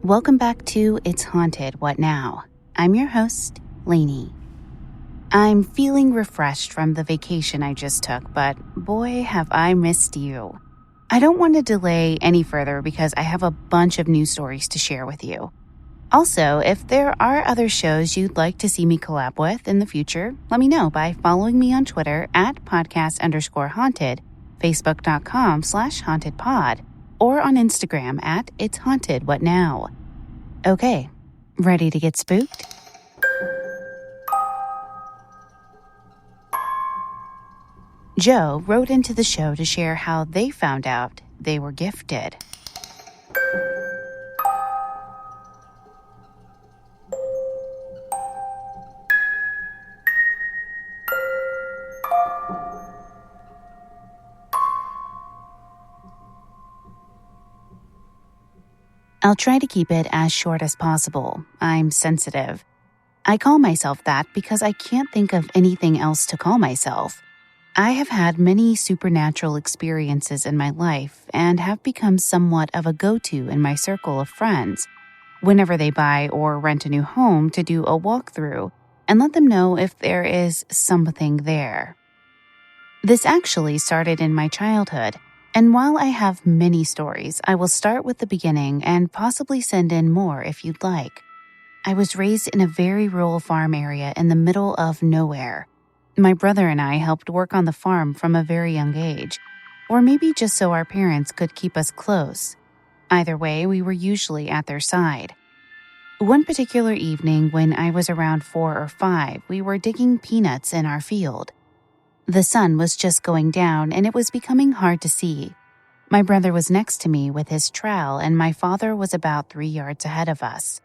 Welcome back to It's Haunted, What Now? I'm your host, Lainey. I'm feeling refreshed from the vacation I just took, but boy, have I missed you. I don't want to delay any further because I have a bunch of new stories to share with you. Also, if there are other shows you'd like to see me collab with in the future, let me know by following me on Twitter at podcast_haunted, facebook.com/hauntedpod, or on Instagram at It's Haunted What Now. Okay, ready to get spooked? Joe wrote into the show to share how they found out they were gifted. I'll try to keep it as short as possible. I'm sensitive. I call myself that because I can't think of anything else to call myself. I have had many supernatural experiences in my life and have become somewhat of a go-to in my circle of friends whenever they buy or rent a new home to do a walkthrough and let them know if there is something there. This actually started in my childhood. And while I have many stories, I will start with the beginning and possibly send in more if you'd like. I was raised in a very rural farm area in the middle of nowhere. My brother and I helped work on the farm from a very young age, or maybe just so our parents could keep us close. Either way, we were usually at their side. One particular evening when I was around 4 or 5, we were digging peanuts in our field. The sun was just going down and it was becoming hard to see. My brother was next to me with his trowel and my father was about 3 yards ahead of us.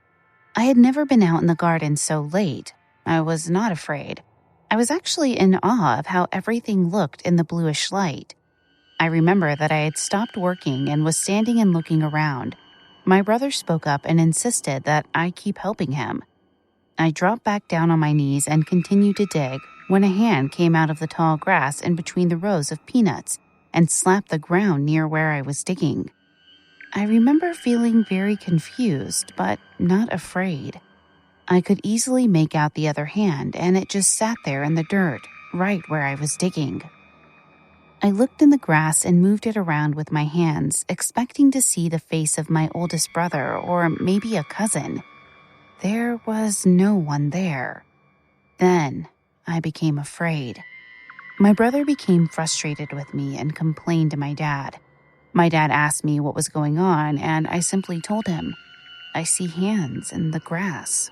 I had never been out in the garden so late. I was not afraid. I was actually in awe of how everything looked in the bluish light. I remember that I had stopped working and was standing and looking around. My brother spoke up and insisted that I keep helping him. I dropped back down on my knees and continued to dig when a hand came out of the tall grass in between the rows of peanuts and slapped the ground near where I was digging. I remember feeling very confused, but not afraid. I could easily make out the other hand, and it just sat there in the dirt, right where I was digging. I looked in the grass and moved it around with my hands, expecting to see the face of my oldest brother or maybe a cousin. There was no one there. Then I became afraid. My brother became frustrated with me and complained to my dad. My dad asked me what was going on, and I simply told him, "I see hands in the grass."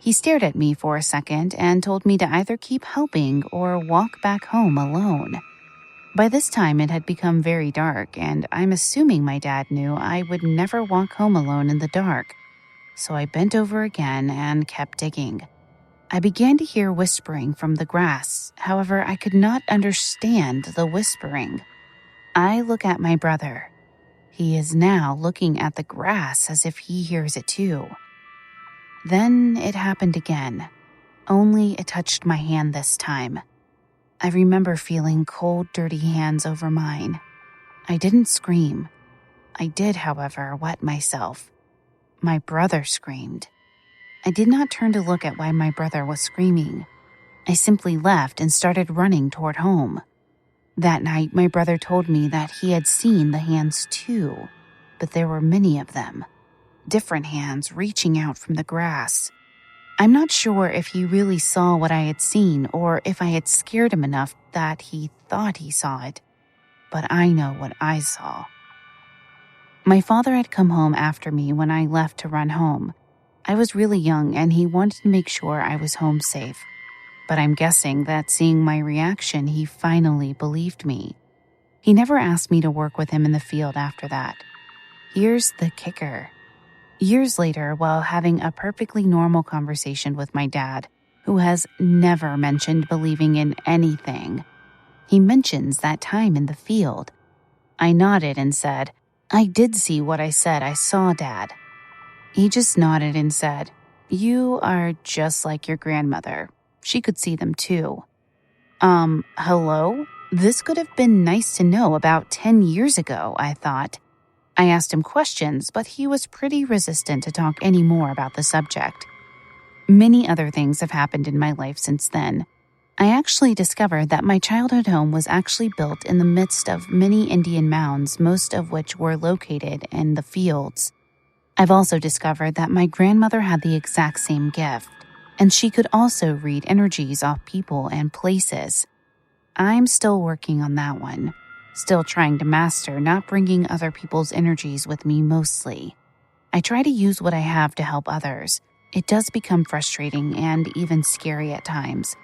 He stared at me for a second and told me to either keep helping or walk back home alone. By this time, it had become very dark, and I'm assuming my dad knew I would never walk home alone in the dark. So I bent over again and kept digging. I began to hear whispering from the grass. However, I could not understand the whispering. I look at my brother. He is now looking at the grass as if he hears it too. Then it happened again, only it touched my hand this time. I remember feeling cold, dirty hands over mine. I didn't scream. I did, however, wet myself. My brother screamed. I did not turn to look at why my brother was screaming. I simply left and started running toward home. That night, my brother told me that he had seen the hands too, but there were many of them. Different hands reaching out from the grass. I'm not sure if he really saw what I had seen or if I had scared him enough that he thought he saw it, but I know what I saw. My father had come home after me when I left to run home. I was really young and he wanted to make sure I was home safe. But I'm guessing that seeing my reaction, he finally believed me. He never asked me to work with him in the field after that. Here's the kicker. Years later, while having a perfectly normal conversation with my dad, who has never mentioned believing in anything, he mentions that time in the field. I nodded and said, "I did see what I said I saw, Dad." He just nodded and said, "You are just like your grandmother. She could see them too." Hello? This could have been nice to know about 10 years ago, I thought. I asked him questions, but he was pretty resistant to talk any more about the subject. Many other things have happened in my life since then. I actually discovered that my childhood home was actually built in the midst of many Indian mounds, most of which were located in the fields. I've also discovered that my grandmother had the exact same gift, and she could also read energies off people and places. I'm still working on that one, still trying to master not bringing other people's energies with me mostly. I try to use what I have to help others. It does become frustrating and even scary at times.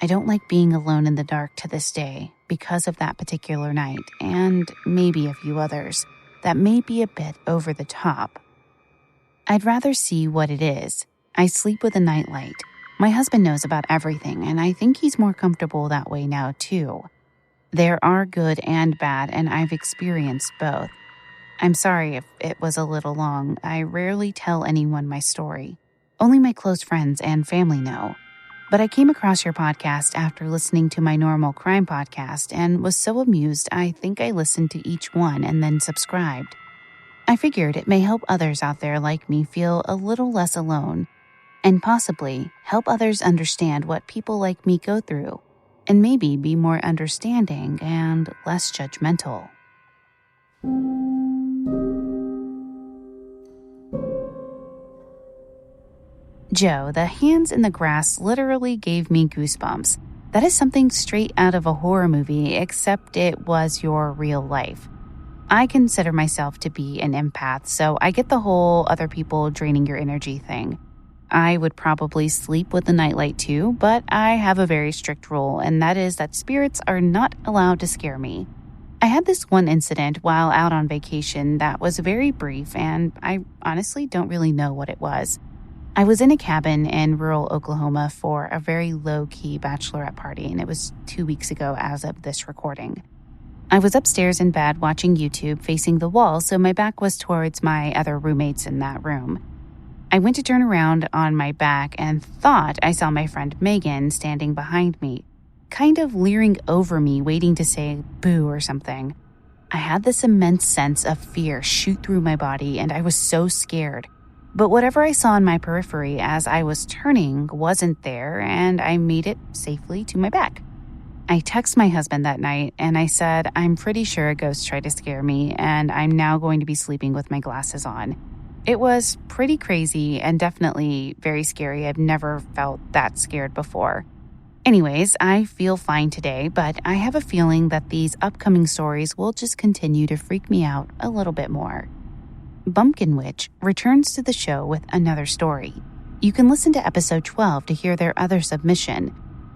I don't like being alone in the dark to this day because of that particular night and maybe a few others that may be a bit over the top. I'd rather see what it is. I sleep with a nightlight. My husband knows about everything, and I think he's more comfortable that way now too. There are good and bad, and I've experienced both. I'm sorry if it was a little long. I rarely tell anyone my story. Only my close friends and family know. But I came across your podcast after listening to my normal crime podcast and was so amused I think I listened to each one and then subscribed. I figured it may help others out there like me feel a little less alone and possibly help others understand what people like me go through and maybe be more understanding and less judgmental. Joe, the hands in the grass literally gave me goosebumps. That is something straight out of a horror movie, except it was your real life. I consider myself to be an empath, so I get the whole other people draining your energy thing. I would probably sleep with the nightlight too, but I have a very strict rule, and that is that spirits are not allowed to scare me. I had this one incident while out on vacation that was very brief, and I honestly don't really know what it was. I was in a cabin in rural Oklahoma for a very low-key bachelorette party, and it was 2 weeks ago as of this recording. I was upstairs in bed watching YouTube facing the wall, so my back was towards my other roommates in that room. I went to turn around on my back and thought I saw my friend Megan standing behind me, kind of leering over me, waiting to say boo or something. I had this immense sense of fear shoot through my body, and I was so scared. But whatever I saw in my periphery as I was turning wasn't there, and I made it safely to my back. I texted my husband that night, and I said, I'm pretty sure a ghost tried to scare me, and I'm now going to be sleeping with my glasses on. It was pretty crazy and definitely very scary. I've never felt that scared before. Anyways, I feel fine today, but I have a feeling that these upcoming stories will just continue to freak me out a little bit more. BumpkinWitch returns to the show with another story. You can listen to episode 12 to hear their other submission.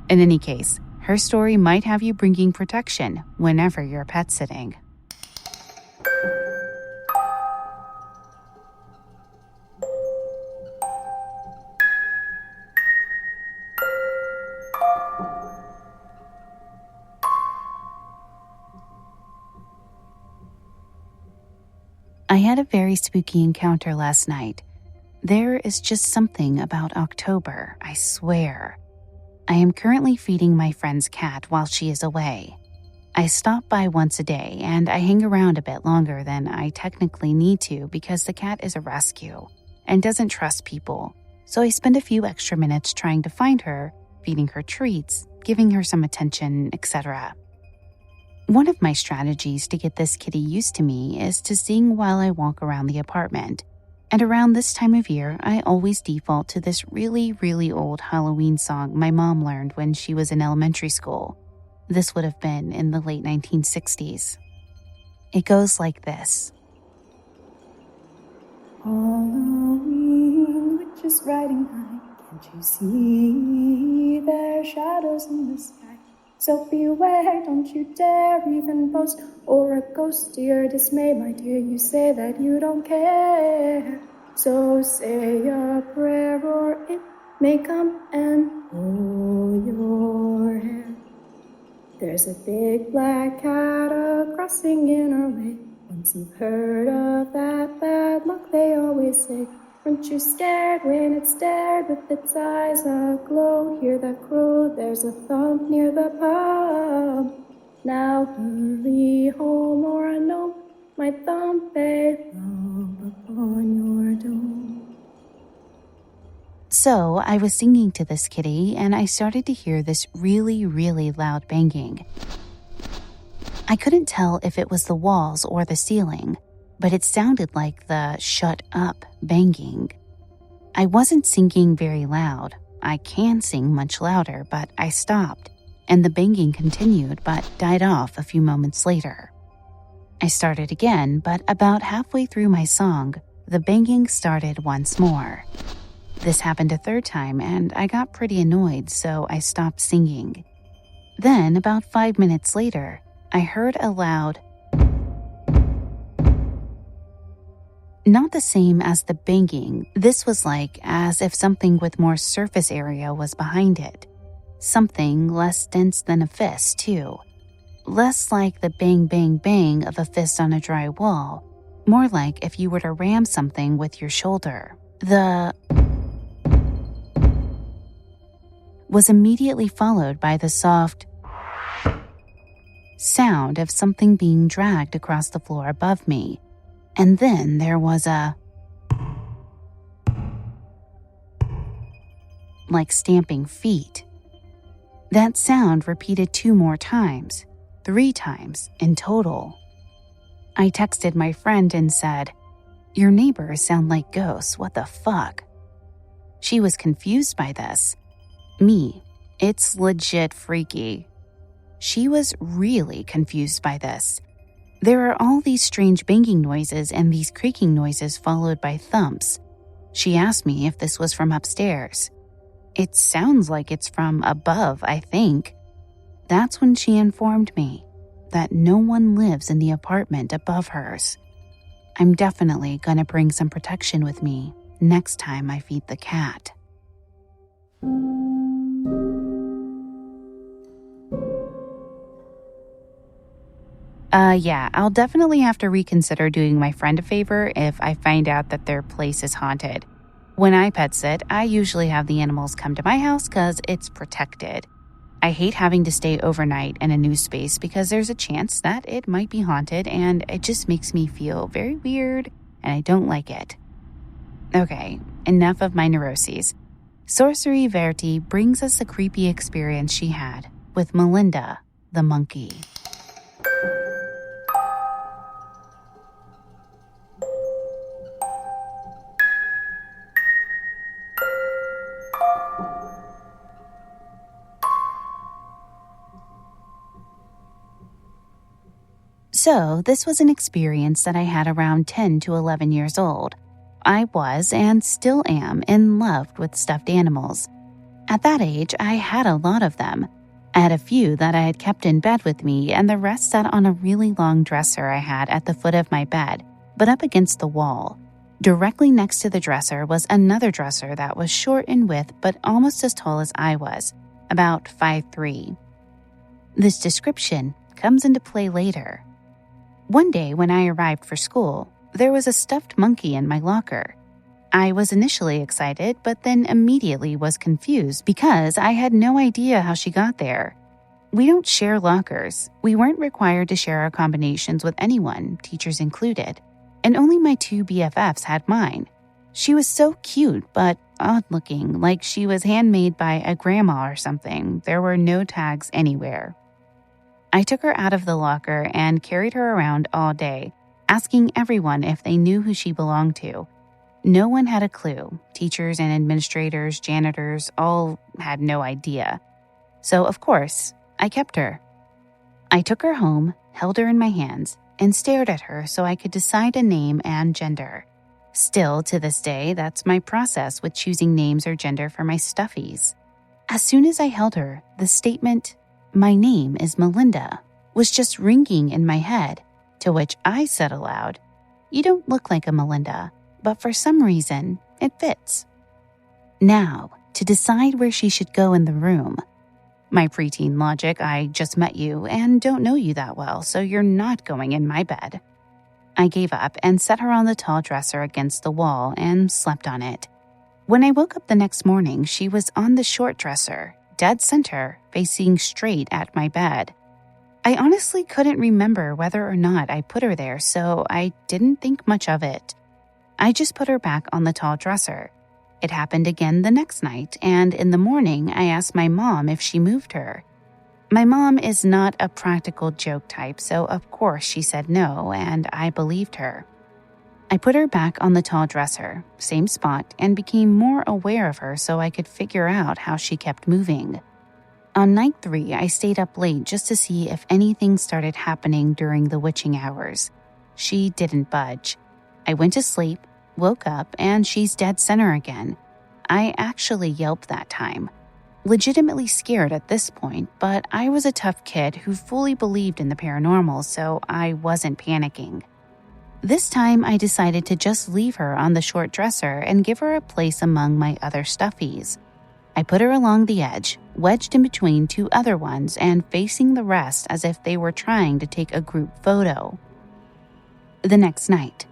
In any case, her story might have you bringing protection whenever you're pet sitting. I had a very spooky encounter last night. There is just something about October, I swear. I am currently feeding my friend's cat while she is away. I stop by once a day and I hang around a bit longer than I technically need to because the cat is a rescue and doesn't trust people. So I spend a few extra minutes trying to find her, feeding her treats, giving her some attention, etc. One of my strategies to get this kitty used to me is to sing while I walk around the apartment. And around this time of year, I always default to this really, really old Halloween song my mom learned when she was in elementary school. This would have been in the late 1960s. It goes like this. Halloween, witches riding high, can't you see their shadows in the sky? So beware, don't you dare even boast, or a ghost to your dismay, my dear, you say that you don't care. So say a prayer or it may come and pull your hair. There's a big black cat a-crossing in our way. Once you've heard of that bad luck, they always say, aren't you scared when it's stared with its eyes aglow? Hear that crow, there's a thump near the pub. Now hurry home or I know my thump So I was singing to this kitty and I started to hear this really, really loud banging. I couldn't tell if it was the walls or the ceiling, but it sounded like the shut up banging. I wasn't singing very loud. I can sing much louder, but I stopped, and the banging continued but died off a few moments later. I started again, but about halfway through my song, the banging started once more. This happened a third time, and I got pretty annoyed, so I stopped singing. Then, about 5 minutes later, I heard a loud, not the same as the banging. This was like as if something with more surface area was behind it. Something less dense than a fist, too. Less like the bang, bang, bang of a fist on a dry wall. More like if you were to ram something with your shoulder. The was immediately followed by the soft sound of something being dragged across the floor above me. And then there was a like stamping feet. That sound repeated 2 more times, 3 times in total. I texted my friend and said, "Your neighbors sound like ghosts, what the fuck?" She was confused by this. Me, it's legit freaky. She was really confused by this. There are all these strange banging noises and these creaking noises followed by thumps. She asked me if this was from upstairs. It sounds like it's from above, I think. That's when she informed me that no one lives in the apartment above hers. I'm definitely gonna bring some protection with me next time I feed the cat. Yeah, I'll definitely have to reconsider doing my friend a favor if I find out that their place is haunted. When I pet sit, I usually have the animals come to my house because it's protected. I hate having to stay overnight in a new space because there's a chance that it might be haunted and it just makes me feel very weird and I don't like it. Okay, enough of my neuroses. SorciereVerte brings us a creepy experience she had with Melinda, the monkey. So, this was an experience that I had around 10 to 11 years old. I was, and still am, in love with stuffed animals. At that age, I had a lot of them. I had a few that I had kept in bed with me, and the rest sat on a really long dresser I had at the foot of my bed, but up against the wall. Directly next to the dresser was another dresser that was short in width, but almost as tall as I was, about 5'3". This description comes into play later. One day when I arrived for school, there was a stuffed monkey in my locker. I was initially excited, but then immediately was confused because I had no idea how she got there. We don't share lockers. We weren't required to share our combinations with anyone, teachers included, and only my 2 BFFs had mine. She was so cute, but odd-looking, like she was handmade by a grandma or something. There were no tags anywhere. I took her out of the locker and carried her around all day, asking everyone if they knew who she belonged to. No one had a clue. Teachers and administrators, janitors, all had no idea. So, of course, I kept her. I took her home, held her in my hands, and stared at her so I could decide a name and gender. Still, to this day, that's my process with choosing names or gender for my stuffies. As soon as I held her, the statement, "My name is Melinda," was just ringing in my head, to which I said aloud, "You don't look like a Melinda, but for some reason, it fits." Now, to decide where she should go in the room. My preteen logic, I just met you and don't know you that well, so you're not going in my bed. I gave up and set her on the tall dresser against the wall and slept on it. When I woke up the next morning, she was on the short dresser, dead center, facing straight at my bed. I honestly couldn't remember whether or not I put her there, so I didn't think much of it. I just put her back on the tall dresser. It happened again the next night, and in the morning, I asked my mom if she moved her. My mom is not a practical joke type, so of course she said no, and I believed her. I put her back on the tall dresser, same spot, and became more aware of her so I could figure out how she kept moving. On night 3, I stayed up late just to see if anything started happening during the witching hours. She didn't budge. I went to sleep, woke up, and she's dead center again. I actually yelped that time. Legitimately scared at this point, but I was a tough kid who fully believed in the paranormal, so I wasn't panicking. This time, I decided to just leave her on the short dresser and give her a place among my other stuffies. I put her along the edge, wedged in between 2 other ones and facing the rest as if they were trying to take a group photo. The next night,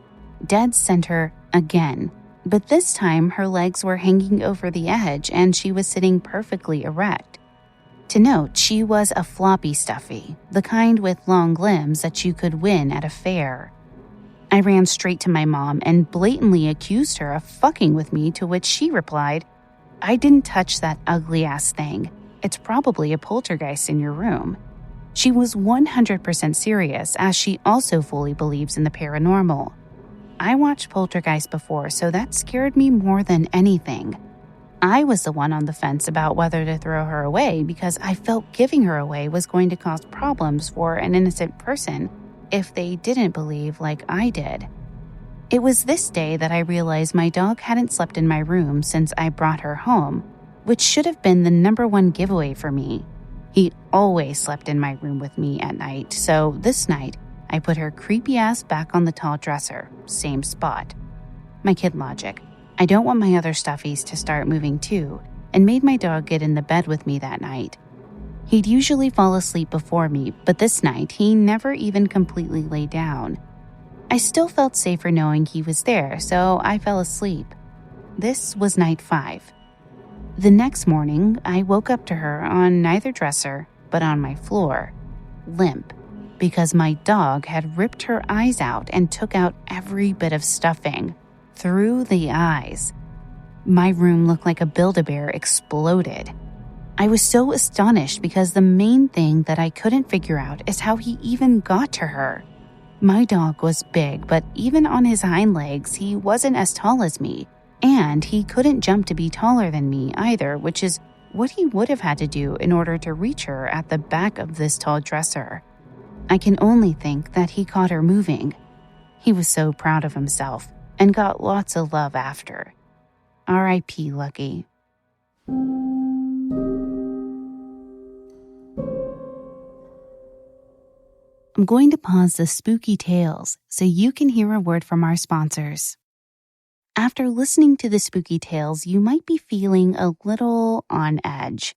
dead center again, but this time her legs were hanging over the edge and she was sitting perfectly erect. To note, she was a floppy stuffy, the kind with long limbs that you could win at a fair. I ran straight to my mom and blatantly accused her of fucking with me, to which she replied, "I didn't touch that ugly-ass thing. It's probably a poltergeist in your room." She was 100% serious, as she also fully believes in the paranormal. I watched poltergeists before, so that scared me more than anything. I was the one on the fence about whether to throw her away because I felt giving her away was going to cause problems for an innocent person if they didn't believe like I did. It was this day that I realized my dog hadn't slept in my room since I brought her home, which should have been the #1 giveaway for me. He always slept in my room with me at night, so this night, I put her creepy ass back on the tall dresser, same spot. My kid logic. I don't want my other stuffies to start moving too, and made my dog get in the bed with me that night. He'd usually fall asleep before me, but this night he never even completely lay down. I still felt safer knowing he was there, so I fell asleep. This was night 5. The next morning, I woke up to her on neither dresser, but on my floor, limp, because my dog had ripped her eyes out and took out every bit of stuffing, through the eyes. My room looked like a Build-A-Bear exploded. I was so astonished because the main thing that I couldn't figure out is how he even got to her. My dog was big, but even on his hind legs, he wasn't as tall as me, and he couldn't jump to be taller than me either, which is what he would have had to do in order to reach her at the back of this tall dresser. I can only think that he caught her moving. He was so proud of himself and got lots of love after. R.I.P. Lucky. I'm going to pause the spooky tales so you can hear a word from our sponsors. After listening to the spooky tales, you might be feeling a little on edge.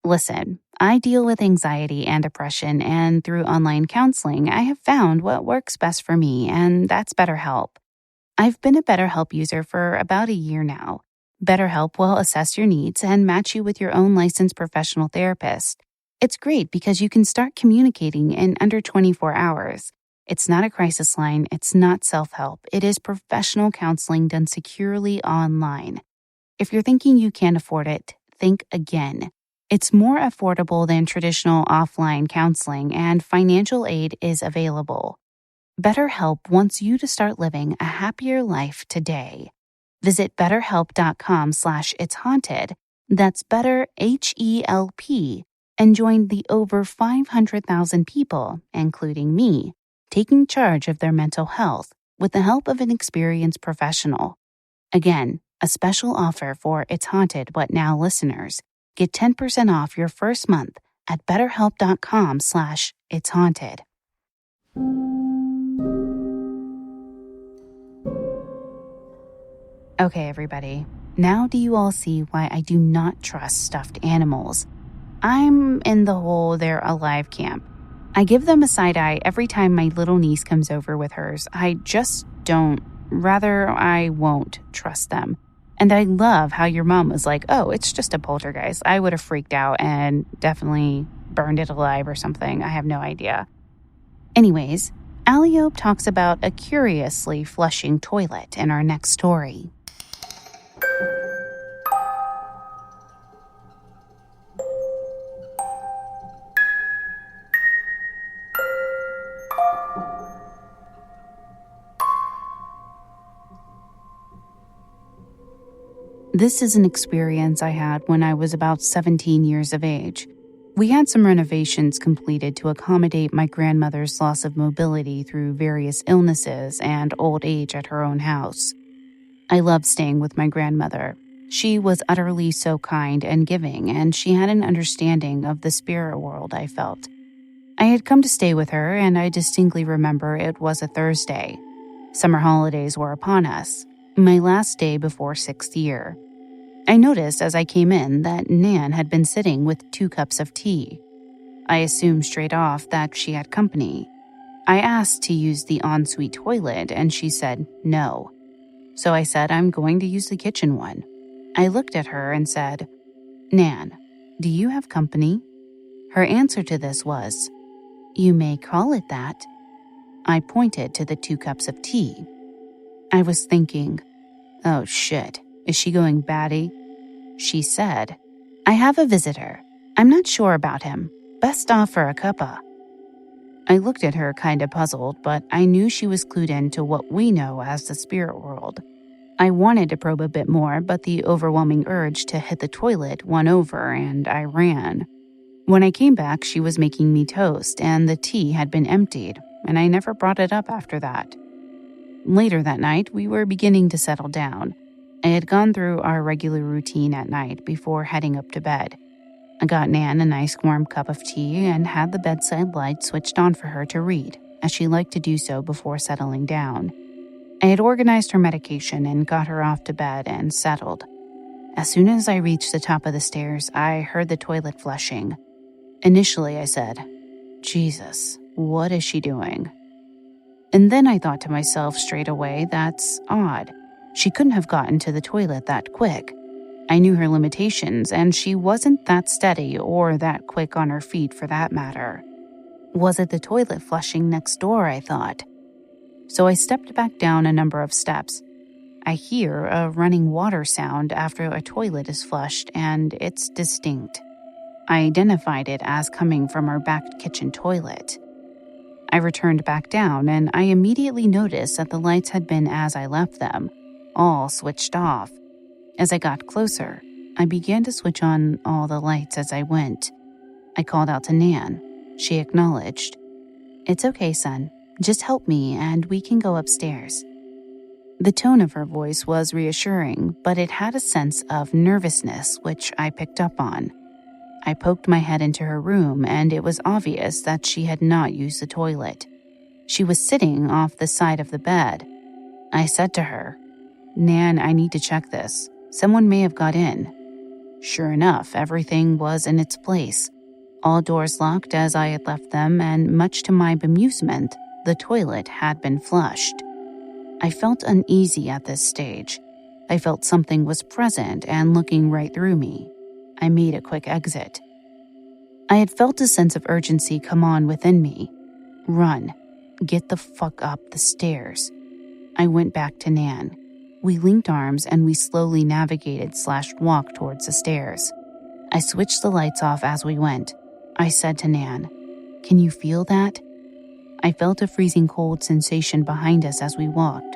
Listen, I deal with anxiety and depression, and through online counseling, I have found what works best for me, and that's BetterHelp. I've been a BetterHelp user for about a year now. BetterHelp will assess your needs and match you with your own licensed professional therapist. It's great because you can start communicating in under 24 hours. It's not a crisis line. It's not self-help. It is professional counseling done securely online. If you're thinking you can't afford it, think again. It's more affordable than traditional offline counseling, and financial aid is available. BetterHelp wants you to start living a happier life today. Visit betterhelp.com/itshaunted. That's better, HELP. And join the over 500,000 people, including me, taking charge of their mental health with the help of an experienced professional. Again, a special offer for It's Haunted What Now listeners. Get 10% off your first month at betterhelp.com/itshaunted. Okay, everybody. Now do you all see why I do not trust stuffed animals? I'm in the whole they're alive camp. I give them a side eye every time my little niece comes over with hers. I just don't, rather I won't trust them. And I love how your mom was like, oh, it's just a poltergeist. I would have freaked out and definitely burned it alive or something. I have no idea. Anyways, Aliob talks about a curiously flushing toilet in our next story. This is an experience I had when I was about 17 years of age. We had some renovations completed to accommodate my grandmother's loss of mobility through various illnesses and old age at her own house. I loved staying with my grandmother. She was utterly so kind and giving, and she had an understanding of the spirit world I felt. I had come to stay with her, and I distinctly remember it was a Thursday. Summer holidays were upon us, my last day before 6th year. I noticed as I came in that Nan had been sitting with 2 cups of tea. I assumed straight off that she had company. I asked to use the ensuite toilet, and she said no. So I said, I'm going to use the kitchen one. I looked at her and said, Nan, do you have company? Her answer to this was, you may call it that. I pointed to the 2 cups of tea. I was thinking, oh shit, is she going batty? She said, I have a visitor. I'm not sure about him. Best offer a cuppa. I looked at her kinda puzzled, but I knew she was clued into what we know as the spirit world. I wanted to probe a bit more, but the overwhelming urge to hit the toilet won over and I ran. When I came back, she was making me toast and the tea had been emptied, and I never brought it up after that. Later that night, we were beginning to settle down. I had gone through our regular routine at night before heading up to bed. I got Nan a nice warm cup of tea and had the bedside light switched on for her to read, as she liked to do so before settling down. I had organized her medication and got her off to bed and settled. As soon as I reached the top of the stairs, I heard the toilet flushing. Initially, I said, Jesus, what is she doing? And then I thought to myself straight away, that's odd. She couldn't have gotten to the toilet that quick. I knew her limitations, and she wasn't that steady or that quick on her feet for that matter. Was it the toilet flushing next door, I thought? So I stepped back down a number of steps. I hear a running water sound after a toilet is flushed, and it's distinct. I identified it as coming from our back kitchen toilet. I returned back down, and I immediately noticed that the lights had been as I left them, all switched off. As I got closer, I began to switch on all the lights as I went. I called out to Nan. She acknowledged. It's okay, son. Just help me and we can go upstairs. The tone of her voice was reassuring, but it had a sense of nervousness, which I picked up on. I poked my head into her room, and it was obvious that she had not used the toilet. She was sitting off the side of the bed. I said to her, Nan, I need to check this. Someone may have got in. Sure enough, everything was in its place. All doors locked as I had left them, and much to my bemusement, the toilet had been flushed. I felt uneasy at this stage. I felt something was present and looking right through me. I made a quick exit. I had felt a sense of urgency come on within me. Run. Get the fuck up the stairs. I went back to Nan. We linked arms and we slowly navigated/walked towards the stairs. I switched the lights off as we went. I said to Nan, Can you feel that? I felt a freezing cold sensation behind us as we walked.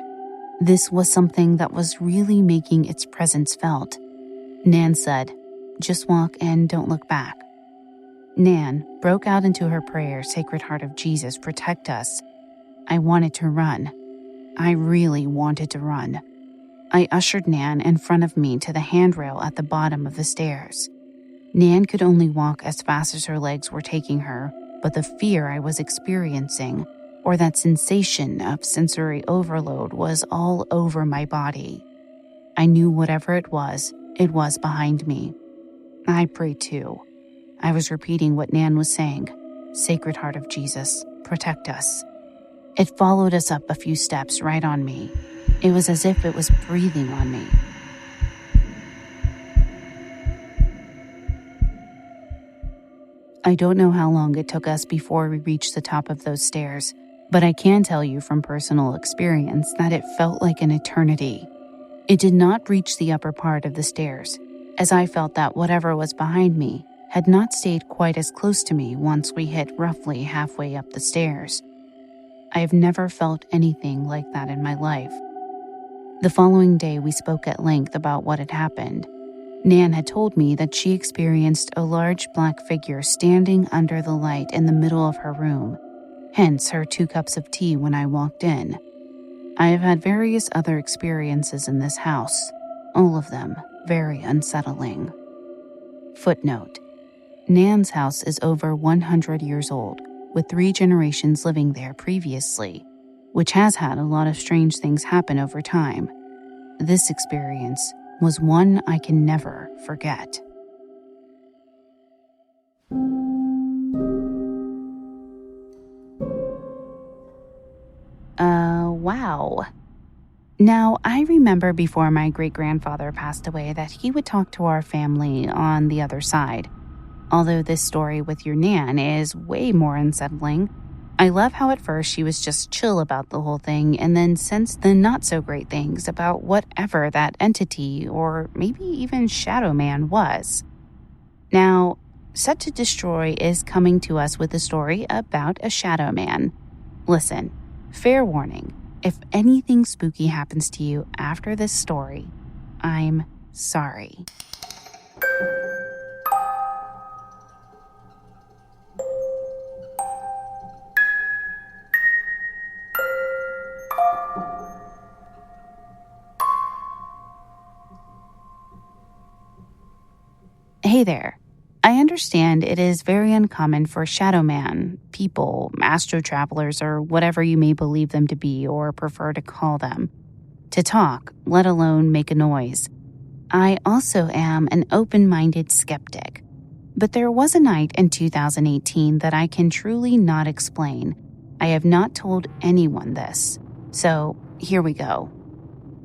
This was something that was really making its presence felt. Nan said, Just walk and don't look back. Nan broke out into her prayer, Sacred Heart of Jesus, protect us. I wanted to run. I really wanted to run. I ushered Nan in front of me to the handrail at the bottom of the stairs. Nan could only walk as fast as her legs were taking her, but the fear I was experiencing, or that sensation of sensory overload, was all over my body. I knew whatever it was behind me. I prayed too. I was repeating what Nan was saying. Sacred Heart of Jesus, protect us. It followed us up a few steps right on me. It was as if it was breathing on me. I don't know how long it took us before we reached the top of those stairs, but I can tell you from personal experience that it felt like an eternity. It did not reach the upper part of the stairs, as I felt that whatever was behind me had not stayed quite as close to me once we hit roughly halfway up the stairs. I have never felt anything like that in my life. The following day, we spoke at length about what had happened. Nan had told me that she experienced a large black figure standing under the light in the middle of her room, hence her 2 cups of tea when I walked in. I have had various other experiences in this house, all of them very unsettling. Footnote: Nan's house is over 100 years old, with 3 generations living there previously, which has had a lot of strange things happen over time. This experience was one I can never forget. Wow. Now, I remember before my great-grandfather passed away that he would talk to our family on the other side. Although this story with your Nan is way more unsettling, I love how at first she was just chill about the whole thing and then sensed the not-so-great things about whatever that entity or maybe even Shadow Man was. Now, SetToDestroy is coming to us with a story about a Shadow Man. Listen, fair warning, if anything spooky happens to you after this story, I'm sorry. Hey there. I understand it is very uncommon for Shadow Man, people, Mastro Travelers, or whatever you may believe them to be or prefer to call them, to talk, let alone make a noise. I also am an open-minded skeptic. But there was a night in 2018 that I can truly not explain. I have not told anyone this. So here we go.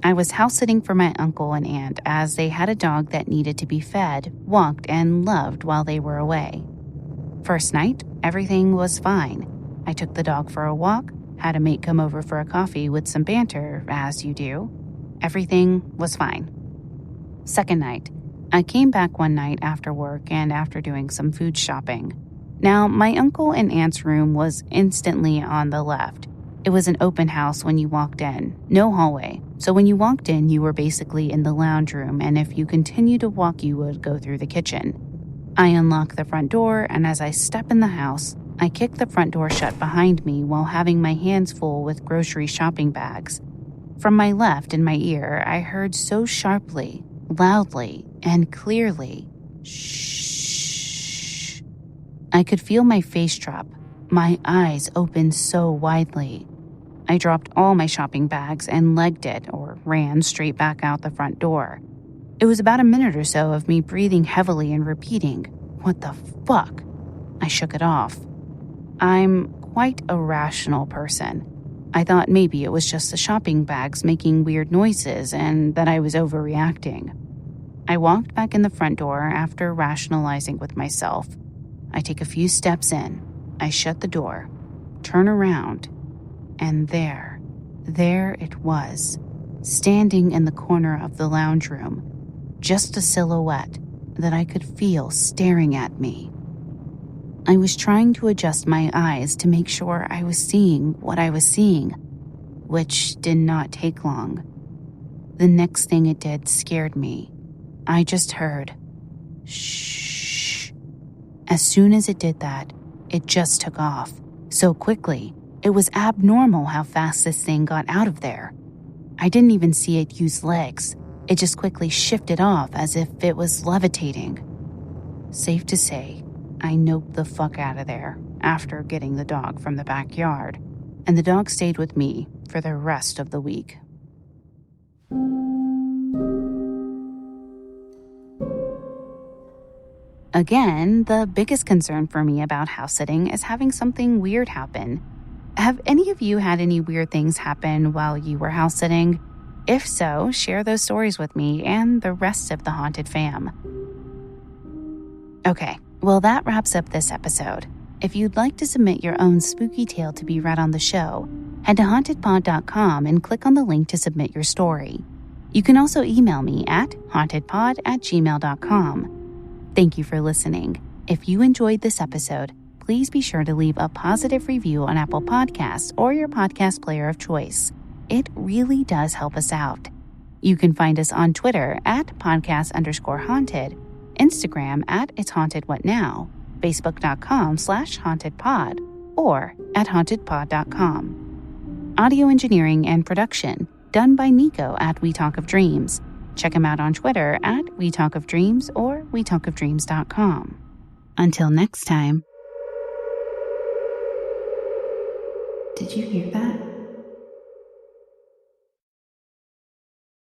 I was house-sitting for my uncle and aunt as they had a dog that needed to be fed, walked, and loved while they were away. First night, everything was fine. I took the dog for a walk, had a mate come over for a coffee with some banter, as you do. Everything was fine. Second night, I came back one night after work and after doing some food shopping. Now, my uncle and aunt's room was instantly on the left. It was an open house when you walked in, no hallway. So when you walked in, you were basically in the lounge room, and if you continued to walk, you would go through the kitchen. I unlock the front door, and as I step in the house, I kick the front door shut behind me while having my hands full with grocery shopping bags. From my left in my ear, I heard so sharply, loudly, and clearly, "Shh." I could feel my face drop, my eyes open so widely. I dropped all my shopping bags and legged it, or ran straight back out the front door. It was about a minute or so of me breathing heavily and repeating, "What the fuck?" I shook it off. I'm quite a rational person. I thought maybe it was just the shopping bags making weird noises and that I was overreacting. I walked back in the front door after rationalizing with myself. I take a few steps in. I shut the door, turn around, and there it was, standing in the corner of the lounge room, just a silhouette that I could feel staring at me. I was trying to adjust my eyes to make sure I was seeing what I was seeing, which did not take long. The next thing it did scared me. I just heard, "Shh." As soon as it did that, it just took off, so quickly. It was abnormal how fast this thing got out of there. I didn't even see it use legs. It just quickly shifted off as if it was levitating. Safe to say, I noped the fuck out of there after getting the dog from the backyard, and the dog stayed with me for the rest of the week. Again, the biggest concern for me about house sitting is having something weird happen. Have any of you had any weird things happen while you were house sitting? If so, share those stories with me and the rest of the Haunted fam. Okay, well that wraps up this episode. If you'd like to submit your own spooky tale to be read on the show, head to hauntedpod.com and click on the link to submit your story. You can also email me at hauntedpod@gmail.com. Thank you for listening. If you enjoyed this episode, please be sure to leave a positive review on Apple Podcasts or your podcast player of choice. It really does help us out. You can find us on Twitter at podcast_haunted, Instagram at It's Haunted What Now, Facebook.com/hauntedpod, or at hauntedpod.com. Audio engineering and production done by Nico at We Talk of Dreams. Check him out on Twitter at We Talk of Dreams or wetalkofdreams.com. Until next time. Did you hear that?